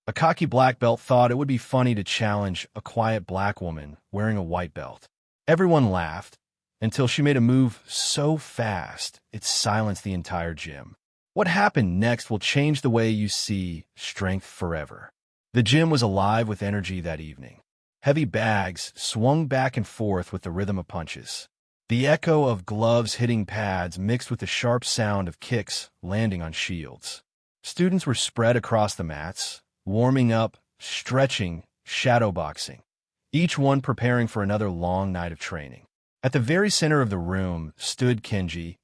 A cocky black belt thought it would be funny to challenge a quiet black woman wearing a white belt. Everyone laughed until she made a move so fast it silenced the entire gym. What happened next will change the way you see strength forever. The gym was alive with energy that evening. Heavy bags swung back and forth with the rhythm of punches. The echo of gloves hitting pads mixed with the sharp sound of kicks landing on shields. Students were spread across the mats, warming up, stretching, shadowboxing, each one preparing for another long night of training. At the very center of the room stood Kenji,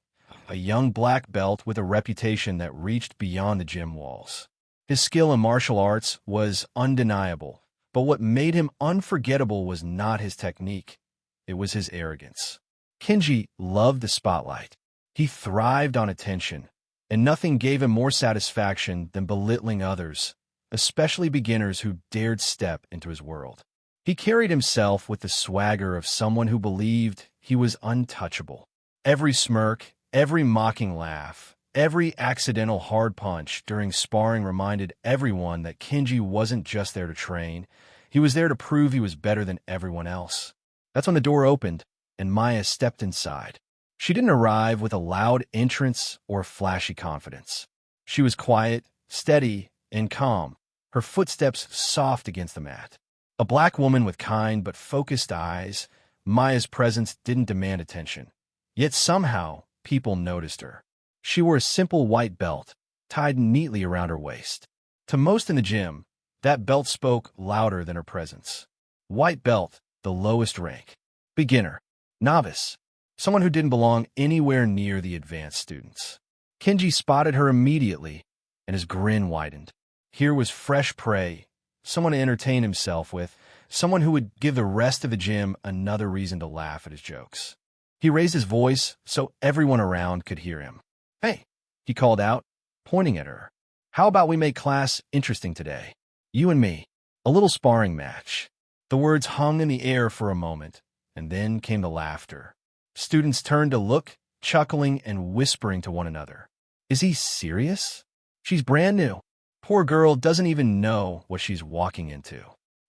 a young black belt with a reputation that reached beyond the gym walls. His skill in martial arts was undeniable, but what made him unforgettable was not his technique. It was his arrogance. Kenji loved the spotlight. He thrived on attention, and nothing gave him more satisfaction than belittling others, especially beginners who dared step into his world. He carried himself with the swagger of someone who believed he was untouchable. Every smirk, every mocking laugh, every accidental hard punch during sparring reminded everyone that Kenji wasn't just there to train. He was there to prove he was better than everyone else. That's when the door opened, and Maya stepped inside. She didn't arrive with a loud entrance or flashy confidence. She was quiet, steady, and calm, her footsteps soft against the mat. A black woman with kind but focused eyes, Maya's presence didn't demand attention. Yet somehow, people noticed her. She wore a simple white belt, tied neatly around her waist. To most in the gym, that belt spoke louder than her presence. White belt, the lowest rank. Beginner. Novice. Someone who didn't belong anywhere near the advanced students. Kenji spotted her immediately, and his grin widened. Here was fresh prey, someone to entertain himself with, someone who would give the rest of the gym another reason to laugh at his jokes. He raised his voice so everyone around could hear him. "Hey," he called out, pointing at her. "How about we make class interesting today? You and me. A little sparring match." The words hung in the air for a moment, and then came the laughter. Students turned to look, chuckling and whispering to one another. "Is he serious? She's brand new. Poor girl doesn't even know what she's walking into."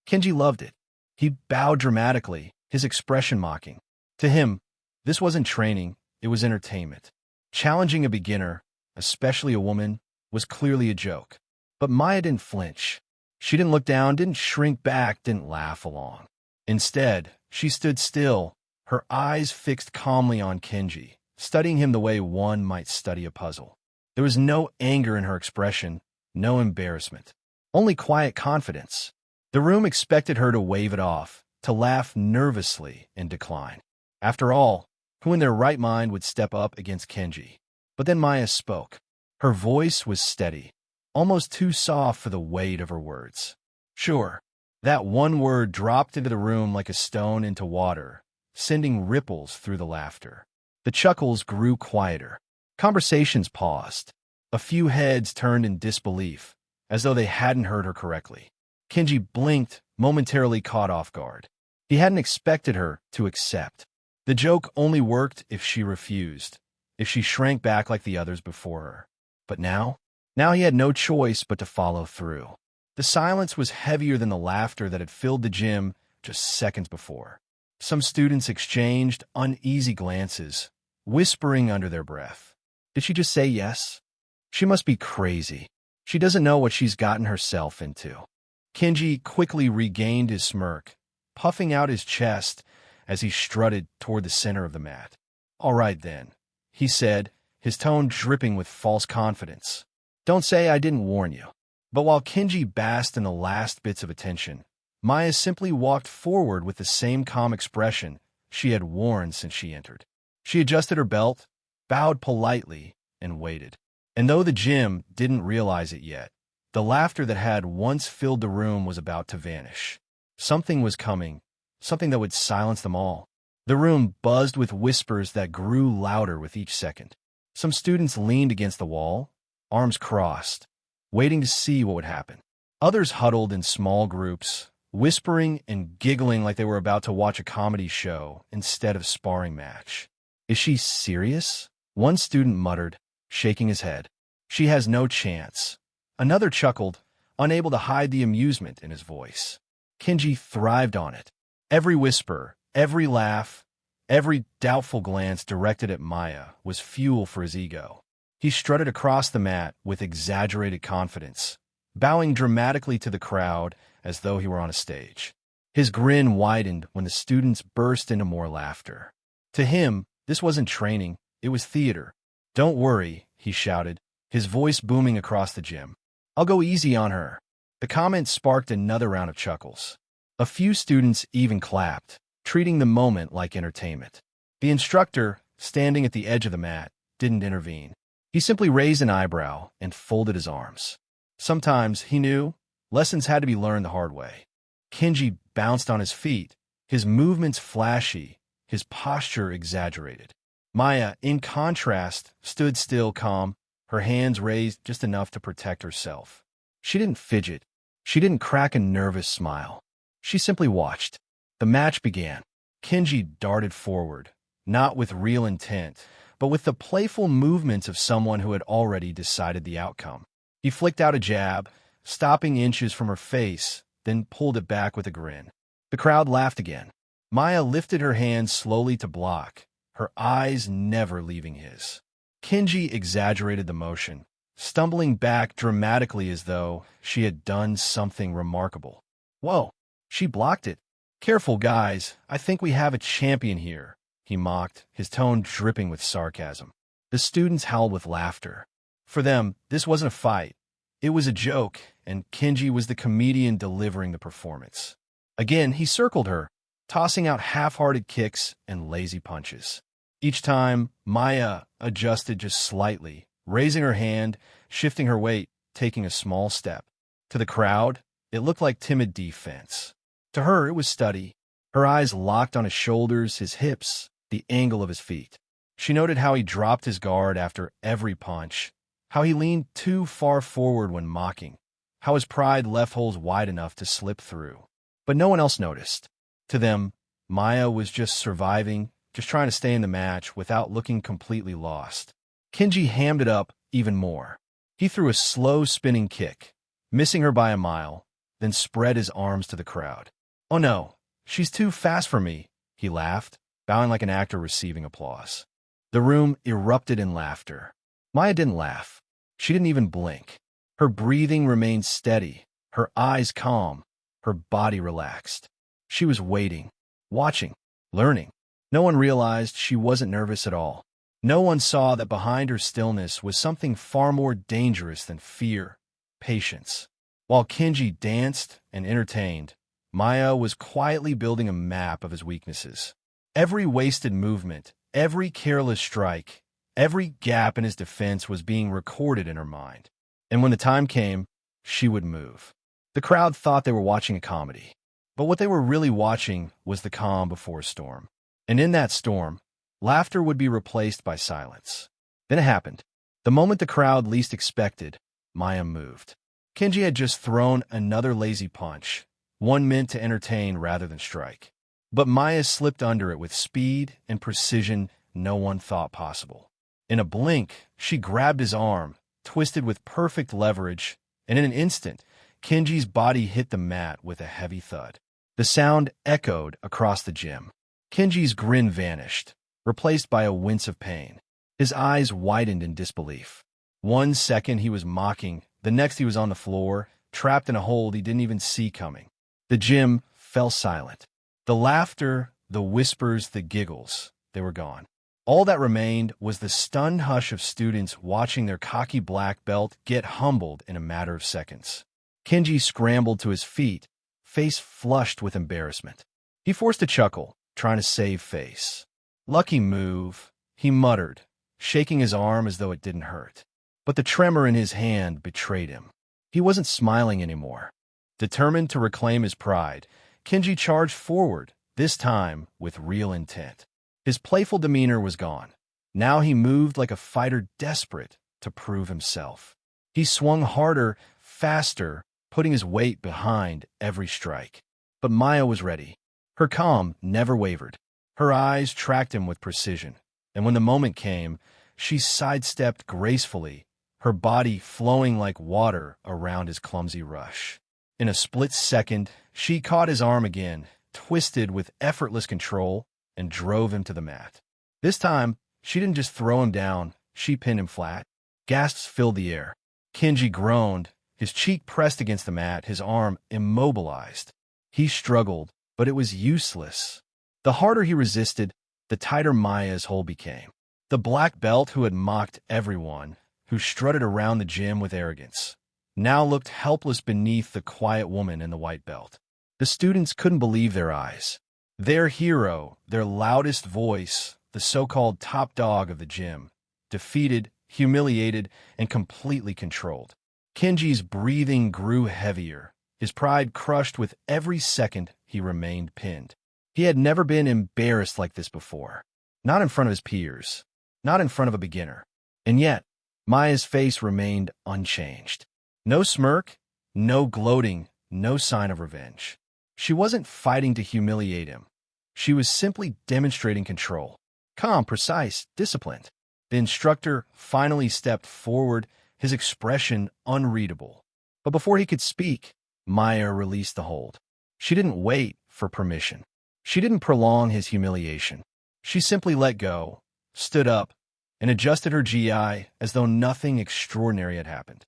Kenji loved it. He bowed dramatically, his expression mocking. To him, this wasn't training, it was entertainment. Challenging a beginner, especially a woman, was clearly a joke. But Maya didn't flinch. She didn't look down, didn't shrink back, didn't laugh along. Instead, she stood still, her eyes fixed calmly on Kenji, studying him the way one might study a puzzle. There was no anger in her expression, no embarrassment, only quiet confidence. The room expected her to wave it off, to laugh nervously and decline. After all, who in their right mind would step up against Kenji? But then Maya spoke. Her voice was steady, almost too soft for the weight of her words. Sure, that one word dropped into the room like a stone into water, sending ripples through the laughter. The chuckles grew quieter. Conversations paused. A few heads turned in disbelief, as though they hadn't heard her correctly. Kenji blinked, momentarily caught off guard. He hadn't expected her to accept. The joke only worked if she refused, if she shrank back like the others before her. But now he had no choice but to follow through. The silence was heavier than the laughter that had filled the gym just seconds before. Some students exchanged uneasy glances, whispering under their breath. Did she just say yes? She must be crazy. She doesn't know what she's gotten herself into. Kenji quickly regained his smirk, puffing out his chest as he strutted toward the center of the mat. "All right then," he said, his tone dripping with false confidence. "Don't say I didn't warn you." But while Kenji basked in the last bits of attention, Maya simply walked forward with the same calm expression she had worn since she entered. She adjusted her belt, bowed politely, and waited. And though the gym didn't realize it yet, the laughter that had once filled the room was about to vanish. Something was coming, something that would silence them all. The room buzzed with whispers that grew louder with each second. Some students leaned against the wall, arms crossed, waiting to see what would happen. Others huddled in small groups, whispering and giggling like they were about to watch a comedy show instead of a sparring match. "Is she serious?" one student muttered, shaking his head. "She has no chance." Another chuckled, unable to hide the amusement in his voice. Kenji thrived on it. Every whisper, every laugh, every doubtful glance directed at Maya was fuel for his ego. He strutted across the mat with exaggerated confidence, bowing dramatically to the crowd as though he were on a stage. His grin widened when the students burst into more laughter. To him, this wasn't training, it was theater. "Don't worry," he shouted, his voice booming across the gym. "I'll go easy on her." The comment sparked another round of chuckles. A few students even clapped, treating the moment like entertainment. The instructor, standing at the edge of the mat, didn't intervene. He simply raised an eyebrow and folded his arms. Sometimes, he knew, lessons had to be learned the hard way. Kenji bounced on his feet, his movements flashy, his posture exaggerated. Maya, in contrast, stood still calm, her hands raised just enough to protect herself. She didn't fidget. She didn't crack a nervous smile. She simply watched. The match began. Kenji darted forward, not with real intent, but with the playful movements of someone who had already decided the outcome. He flicked out a jab, stopping inches from her face, then pulled it back with a grin. The crowd laughed again. Maya lifted her hands slowly to block, her eyes never leaving his. Kenji exaggerated the motion, stumbling back dramatically as though she had done something remarkable. "Whoa, she blocked it. Careful, guys, I think we have a champion here," he mocked, his tone dripping with sarcasm. The students howled with laughter. For them, this wasn't a fight. It was a joke, and Kenji was the comedian delivering the performance. Again, he circled her, tossing out half-hearted kicks and lazy punches. Each time, Maya adjusted just slightly, raising her hand, shifting her weight, taking a small step. To the crowd, it looked like timid defense. To her, it was study. Her eyes locked on his shoulders, his hips, the angle of his feet. She noted how he dropped his guard after every punch, how he leaned too far forward when mocking, how his pride left holes wide enough to slip through. But no one else noticed. To them, Maya was just surviving, just trying to stay in the match without looking completely lost. Kenji hammed it up even more. He threw a slow spinning kick, missing her by a mile, then spread his arms to the crowd. "Oh no, she's too fast for me," he laughed, bowing like an actor receiving applause. The room erupted in laughter. Maya didn't laugh. She didn't even blink. Her breathing remained steady, her eyes calm, her body relaxed. She was waiting, watching, learning. No one realized she wasn't nervous at all. No one saw that behind her stillness was something far more dangerous than fear, patience. While Kenji danced and entertained, Maya was quietly building a map of his weaknesses. Every wasted movement, every careless strike, every gap in his defense was being recorded in her mind. And when the time came, she would move. The crowd thought they were watching a comedy. But what they were really watching was the calm before a storm. And in that storm, laughter would be replaced by silence. Then it happened. The moment the crowd least expected, Maya moved. Kenji had just thrown another lazy punch, one meant to entertain rather than strike. But Maya slipped under it with speed and precision no one thought possible. In a blink, she grabbed his arm, twisted with perfect leverage, and in an instant, Kenji's body hit the mat with a heavy thud. The sound echoed across the gym. Kenji's grin vanished, replaced by a wince of pain. His eyes widened in disbelief. 1 second he was mocking, the next he was on the floor, trapped in a hold he didn't even see coming. The gym fell silent. The laughter, the whispers, the giggles, they were gone. All that remained was the stunned hush of students watching their cocky black belt get humbled in a matter of seconds. Kenji scrambled to his feet, face flushed with embarrassment. He forced a chuckle, trying to save face. "Lucky move," he muttered, shaking his arm as though it didn't hurt. But the tremor in his hand betrayed him. He wasn't smiling anymore. Determined to reclaim his pride, Kenji charged forward, this time with real intent. His playful demeanor was gone. Now he moved like a fighter desperate to prove himself. He swung harder, faster, putting his weight behind every strike. But Maya was ready. Her calm never wavered. Her eyes tracked him with precision. And when the moment came, she sidestepped gracefully, her body flowing like water around his clumsy rush. In a split second, she caught his arm again, twisted with effortless control, and drove him to the mat. This time, she didn't just throw him down, she pinned him flat. Gasps filled the air. Kenji groaned, his cheek pressed against the mat, his arm immobilized. He struggled, but it was useless. The harder he resisted, the tighter Maya's hold became. The black belt who had mocked everyone, who strutted around the gym with arrogance, now looked helpless beneath the quiet woman in the white belt. The students couldn't believe their eyes. Their hero, their loudest voice, the so-called top dog of the gym, defeated, humiliated, and completely controlled. Kenji's breathing grew heavier, his pride crushed with every second he remained pinned. He had never been embarrassed like this before. Not in front of his peers, not in front of a beginner. And yet, Maya's face remained unchanged. No smirk, no gloating, no sign of revenge. She wasn't fighting to humiliate him. She was simply demonstrating control. Calm, precise, disciplined. The instructor finally stepped forward, his expression unreadable. But before he could speak, Maya released the hold. She didn't wait for permission. She didn't prolong his humiliation. She simply let go, stood up, and adjusted her GI as though nothing extraordinary had happened.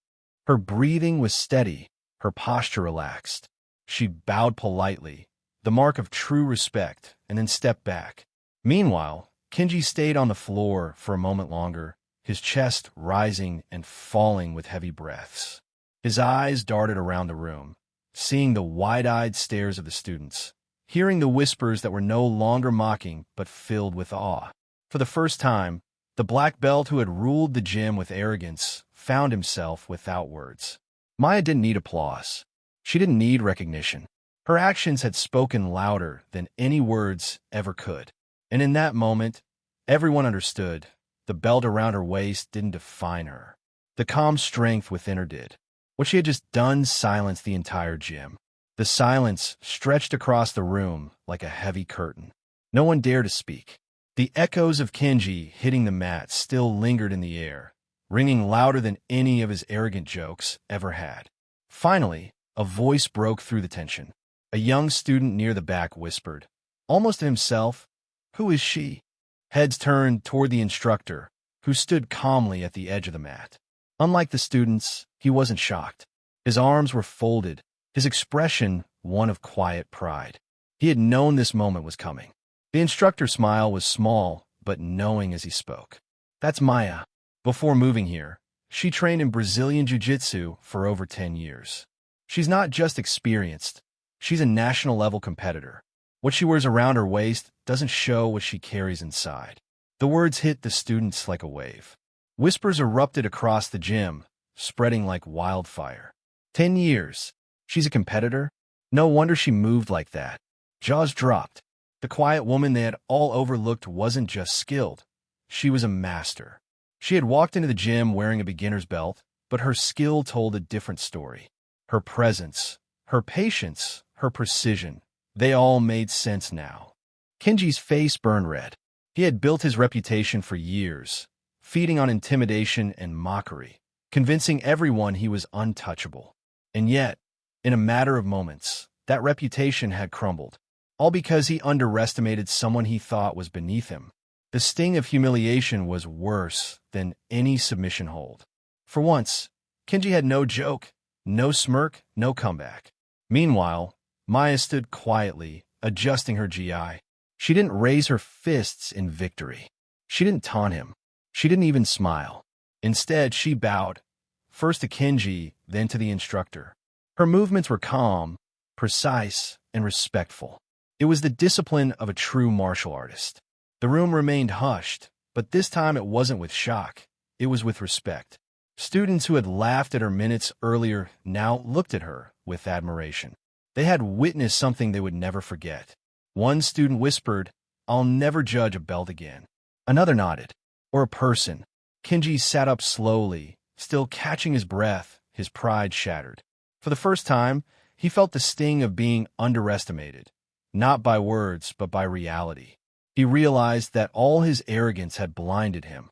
Her breathing was steady, her posture relaxed. She bowed politely, the mark of true respect, and then stepped back. Meanwhile, Kenji stayed on the floor for a moment longer, his chest rising and falling with heavy breaths. His eyes darted around the room, seeing the wide-eyed stares of the students, hearing the whispers that were no longer mocking but filled with awe. For the first time, the black belt who had ruled the gym with arrogance found himself without words. Maya didn't need applause. She didn't need recognition. Her actions had spoken louder than any words ever could. And in that moment, everyone understood. The belt around her waist didn't define her. The calm strength within her did. What she had just done silenced the entire gym. The silence stretched across the room like a heavy curtain. No one dared to speak. The echoes of Kenji hitting the mat still lingered in the air, ringing louder than any of his arrogant jokes ever had. Finally, a voice broke through the tension. A young student near the back whispered, almost to himself, "Who is she?" Heads turned toward the instructor, who stood calmly at the edge of the mat. Unlike the students, he wasn't shocked. His arms were folded, his expression one of quiet pride. He had known this moment was coming. The instructor's smile was small, but knowing as he spoke. "That's Maya. Before moving here, she trained in Brazilian Jiu-Jitsu for over 10 years. She's not just experienced, she's a national-level competitor. What she wears around her waist doesn't show what she carries inside." The words hit the students like a wave. Whispers erupted across the gym, spreading like wildfire. 10 years. She's a competitor? No wonder she moved like that. Jaws dropped. The quiet woman they had all overlooked wasn't just skilled. She was a master. She had walked into the gym wearing a beginner's belt, but her skill told a different story. Her presence, her patience, her precision, they all made sense now. Kenji's face burned red. He had built his reputation for years, feeding on intimidation and mockery, convincing everyone he was untouchable. And yet, in a matter of moments, that reputation had crumbled, all because he underestimated someone he thought was beneath him. The sting of humiliation was worse than any submission hold. For once, Kenji had no joke, no smirk, no comeback. Meanwhile, Maya stood quietly, adjusting her GI. She didn't raise her fists in victory. She didn't taunt him. She didn't even smile. Instead, she bowed, first to Kenji, then to the instructor. Her movements were calm, precise, and respectful. It was the discipline of a true martial artist. The room remained hushed, but this time it wasn't with shock. It was with respect. Students who had laughed at her minutes earlier now looked at her with admiration. They had witnessed something they would never forget. One student whispered, "I'll never judge a belt again." Another nodded. Or a person. Kenji sat up slowly, still catching his breath, his pride shattered. For the first time, he felt the sting of being underestimated, not by words, but by reality. He realized that all his arrogance had blinded him,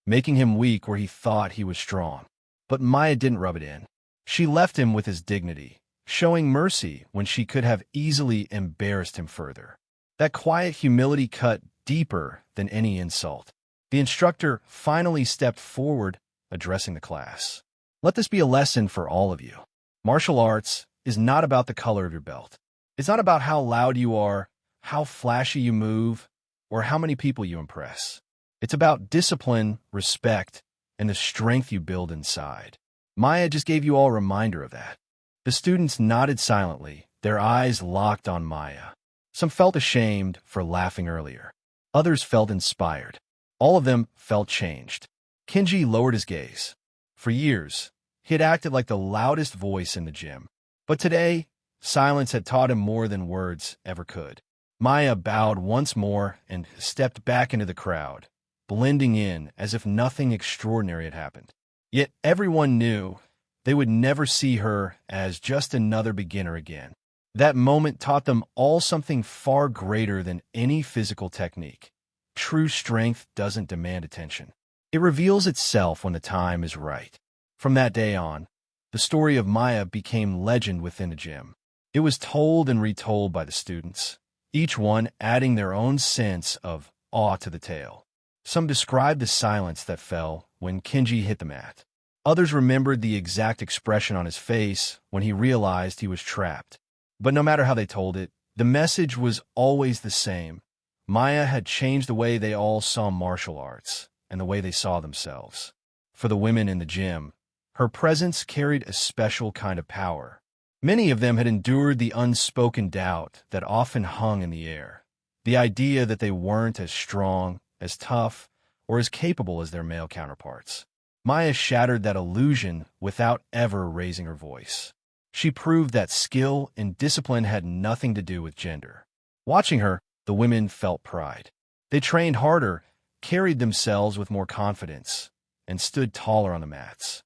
making him weak where he thought he was strong. But Maya didn't rub it in. She left him with his dignity, showing mercy when she could have easily embarrassed him further. That quiet humility cut deeper than any insult. The instructor finally stepped forward, addressing the class. Let this be a lesson for all of you. Martial arts is not about the color of your belt. It's not about how loud you are, how flashy you move, or how many people you impress. It's about discipline, respect, and the strength you build inside. Maya just gave you all a reminder of that. The students nodded silently, their eyes locked on Maya. Some felt ashamed for laughing earlier. Others felt inspired. All of them felt changed. Kenji lowered his gaze. For years, he had acted like the loudest voice in the gym. But today, silence had taught him more than words ever could. Maya bowed once more and stepped back into the crowd, blending in as if nothing extraordinary had happened. Yet everyone knew they would never see her as just another beginner again. That moment taught them all something far greater than any physical technique. True strength doesn't demand attention. It reveals itself when the time is right. From that day on, the story of Maya became legend within the gym. It was told and retold by the students, each one adding their own sense of awe to the tale. Some described the silence that fell when Kenji hit the mat. Others remembered the exact expression on his face when he realized he was trapped. But no matter how they told it, the message was always the same. Maya had changed the way they all saw martial arts and the way they saw themselves. For the women in the gym, her presence carried a special kind of power. Many of them had endured the unspoken doubt that often hung in the air. The idea that they weren't as strong, as tough, or as capable as their male counterparts. Maya shattered that illusion without ever raising her voice. She proved that skill and discipline had nothing to do with gender. Watching her, the women felt pride. They trained harder, carried themselves with more confidence, and stood taller on the mats.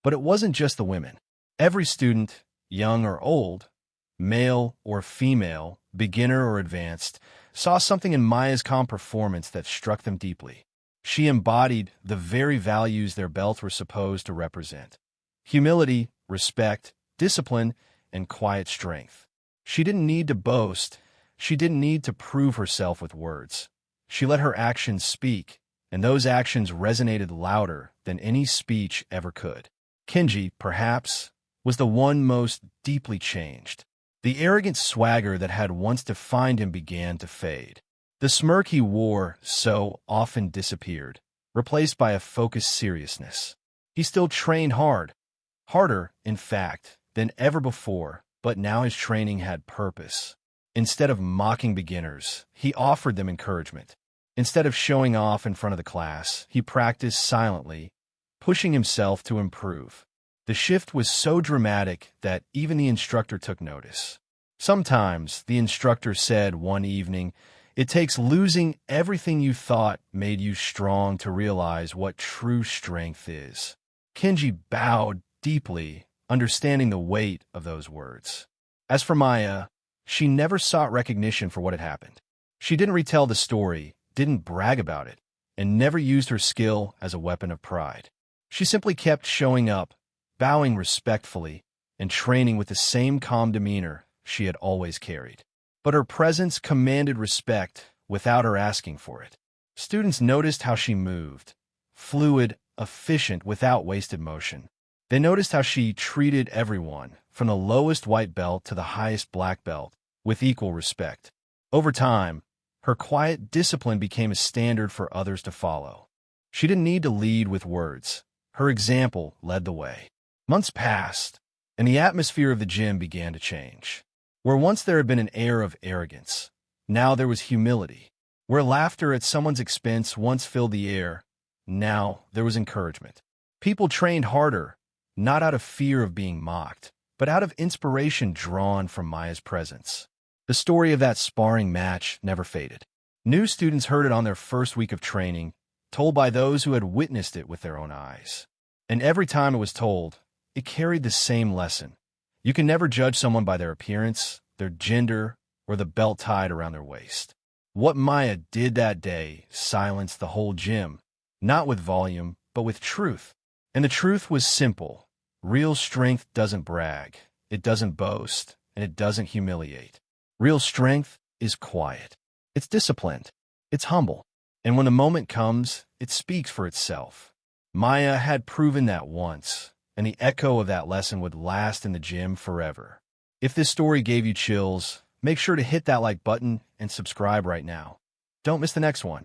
But it wasn't just the women. Every student, young or old, male or female, beginner or advanced, saw something in Maya's calm performance that struck them deeply. She embodied the very values their belts were supposed to represent: humility, respect, discipline, and quiet strength. She didn't need to boast. She didn't need to prove herself with words. She let her actions speak, and those actions resonated louder than any speech ever could. Kenji, perhaps, was the one most deeply changed. The arrogant swagger that had once defined him began to fade. The smirk he wore so often disappeared, replaced by a focused seriousness. He still trained hard, harder, in fact, than ever before, but now his training had purpose. Instead of mocking beginners, he offered them encouragement. Instead of showing off in front of the class, he practiced silently, pushing himself to improve. The shift was so dramatic that even the instructor took notice. Sometimes, the instructor said one evening, it takes losing everything you thought made you strong to realize what true strength is. Kenji bowed deeply, understanding the weight of those words. As for Maya, she never sought recognition for what had happened. She didn't retell the story, didn't brag about it, and never used her skill as a weapon of pride. She simply kept showing up, bowing respectfully, and training with the same calm demeanor she had always carried. But her presence commanded respect without her asking for it. Students noticed how she moved, fluid, efficient, without wasted motion. They noticed how she treated everyone, from the lowest white belt to the highest black belt, with equal respect. Over time, her quiet discipline became a standard for others to follow. She didn't need to lead with words. Her example led the way. Months passed, and the atmosphere of the gym began to change. Where once there had been an air of arrogance, now there was humility. Where laughter at someone's expense once filled the air, now there was encouragement. People trained harder, not out of fear of being mocked, but out of inspiration drawn from Maya's presence. The story of that sparring match never faded. New students heard it on their first week of training, told by those who had witnessed it with their own eyes. And every time it was told, it carried the same lesson. You can never judge someone by their appearance, their gender, or the belt tied around their waist. What Maya did that day silenced the whole gym, not with volume, but with truth. And the truth was simple. Real strength doesn't brag, it doesn't boast, and it doesn't humiliate. Real strength is quiet. It's disciplined. It's humble. And when the moment comes, it speaks for itself. Maya had proven that once, and the echo of that lesson would last in the gym forever. If this story gave you chills, make sure to hit that like button and subscribe right now. Don't miss the next one.